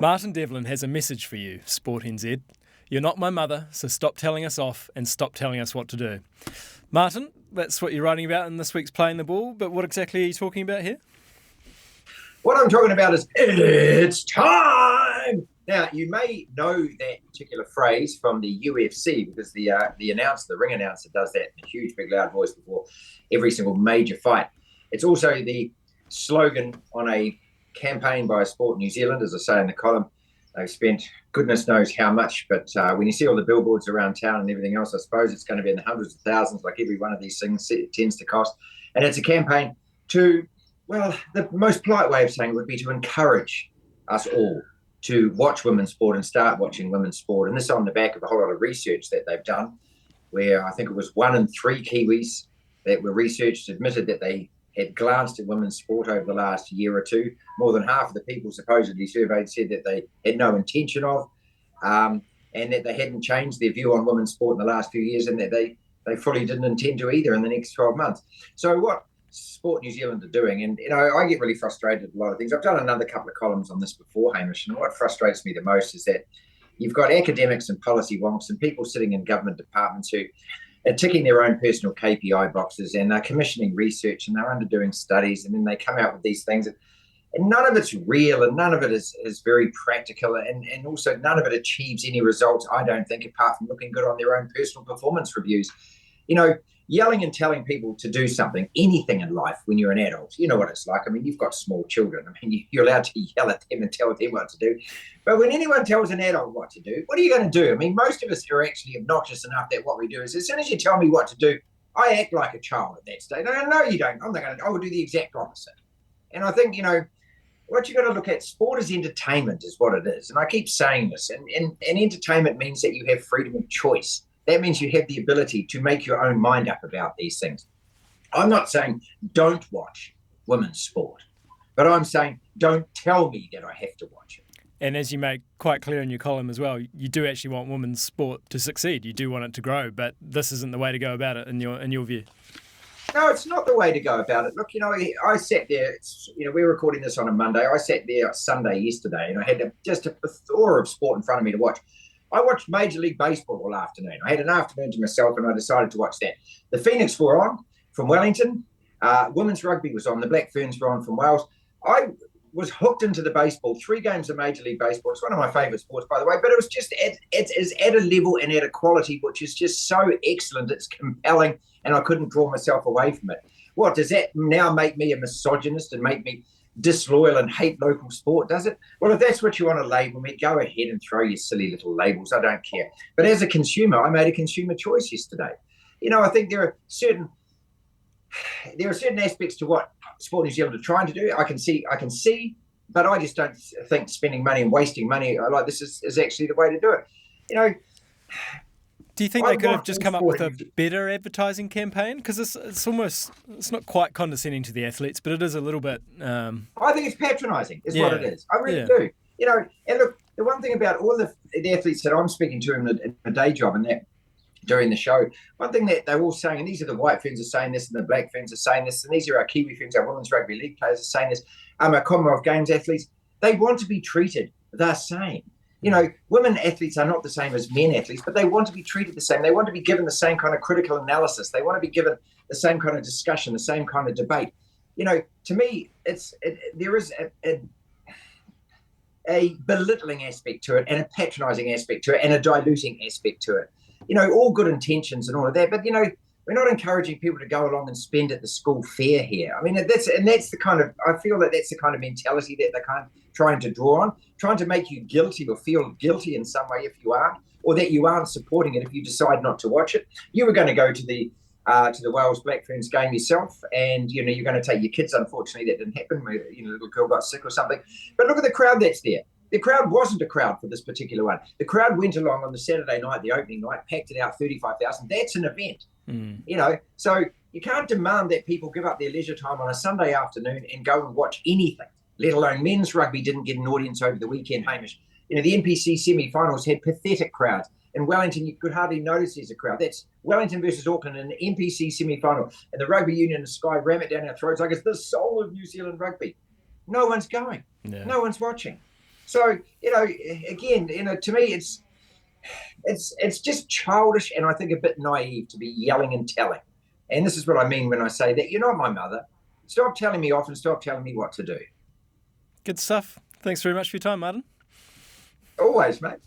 Martin Devlin has a message for you, Sport NZ. You're not my mother, so stop telling us off and stop telling us what to do. Martin, that's what you're writing about in this week's Playing the Ball, but what exactly are you talking about here? What I'm talking about is it's time. Now, you may know that particular phrase from the UFC because the ring announcer does that in a huge, big, loud voice before every single major fight. It's also the slogan on a campaign by Sport New Zealand, as I say in the column. They've spent goodness knows how much, but when you see all the billboards around town and everything else, I suppose it's going to be in the hundreds of thousands, like every one of these things tends to cost. And it's a campaign to, well, the most polite way of saying it would be to encourage us all to watch women's sport and start watching women's sport. And this on the back of a whole lot of research that they've done, where I think it was 1 in 3 Kiwis that were researched admitted that they had glanced at women's sport over the last year or two. More than half of the people supposedly surveyed said that they had no intention of, and that they hadn't changed their view on women's sport in the last few years, and that they fully didn't intend to either in the next 12 months. So what Sport New Zealand are doing, and I get really frustrated with a lot of things. I've done another couple of columns on this before, Hamish, and what frustrates me the most is that you've got academics and policy wonks and people sitting in government departments who are ticking their own personal KPI boxes, and they're commissioning research, and they're underdoing studies, and then they come out with these things, and none of it's real, and none of it is very practical, and also none of it achieves any results, I don't think, apart from looking good on their own personal performance reviews. Yelling and telling people to do something, anything in life when you're an adult, you know what it's like. I mean, you've got small children. I mean, you're allowed to yell at them and tell them what to do. But when anyone tells an adult what to do, what are you going to do? I mean, most of us are actually obnoxious enough that what we do is as soon as you tell me what to do, I act like a child at that stage. No, you don't. I'm not going to. I will do the exact opposite. And I think, what you've got to look at, sport is entertainment is what it is. And I keep saying this. And entertainment means that you have freedom of choice. That means you have the ability to make your own mind up about these things. I'm not saying don't watch women's sport, but I'm saying don't tell me that I have to watch it. And as you make quite clear in your column as well, you do actually want women's sport to succeed. You do want it to grow, but this isn't the way to go about it in your view. No, it's not the way to go about it. Look, I sat there, we're recording this on a Monday. I sat there Sunday yesterday, and I had just a plethora of sport in front of me to watch. I watched Major League Baseball all afternoon. I had an afternoon to myself, and I decided to watch that. The Phoenix were on from Wellington. Women's rugby was on. The Black Ferns were on from Wales. I was hooked into the baseball. 3 games of Major League Baseball. It's one of my favourite sports, by the way, but it was just at a level and at a quality which is just so excellent. It's compelling, and I couldn't draw myself away from it. What, does that now make me a misogynist and make me disloyal and hate local sport, does it? Well, if that's what you want to label me, go ahead and throw your silly little labels. I don't care. But as a consumer, I made a consumer choice yesterday. I think there are certain aspects to what Sport New Zealand are trying to do. I can see, but I just don't think spending money and wasting money like this is actually the way to do it. Do you think they could have just come up with a better advertising campaign? Because it's not quite condescending to the athletes, but it is a little bit... I think it's patronising is what it is. I really do. And look, the one thing about all the athletes that I'm speaking to in a day job and that during the show, one thing that they're all saying, and these are the White Ferns are saying this, and the Black Ferns are saying this, and these are our Kiwi Ferns, our Women's Rugby League players are saying this, our Commonwealth Games athletes, they want to be treated the same. Women athletes are not the same as men athletes, but they want to be treated the same. They want to be given the same kind of critical analysis. They want to be given the same kind of discussion, the same kind of debate. To me, there is a belittling aspect to it, and a patronising aspect to it, and a diluting aspect to it. All good intentions and all of that, but we're not encouraging people to go along and spend at the school fair here. I mean, that's the kind of, I feel that that's the kind of mentality that they're kind of trying to draw on, trying to make you guilty or feel guilty in some way if you aren't, or that you aren't supporting it if you decide not to watch it. You were going to go to the Wales Black Ferns game yourself, and you're going to take your kids. Unfortunately, that didn't happen. A little girl got sick or something. But look at the crowd that's there. The crowd wasn't a crowd for this particular one. The crowd went along on the Saturday night, the opening night, packed it out, 35,000. That's an event. So you can't demand that people give up their leisure time on a Sunday afternoon and go and watch anything, let alone men's rugby didn't get an audience over the weekend, Hamish. The NPC semi-finals had pathetic crowds. In Wellington, you could hardly notice there's a crowd. That's Wellington versus Auckland in the NPC semi-final. And the Rugby Union and Sky ram it down our throats like it's the soul of New Zealand rugby. No one's going. No one's watching. So, again, to me, it's just childish and I think a bit naive to be yelling and telling. And this is what I mean when I say that you're not my mother. Stop telling me off and stop telling me what to do. Good stuff. Thanks very much for your time, Martin. Always, mate.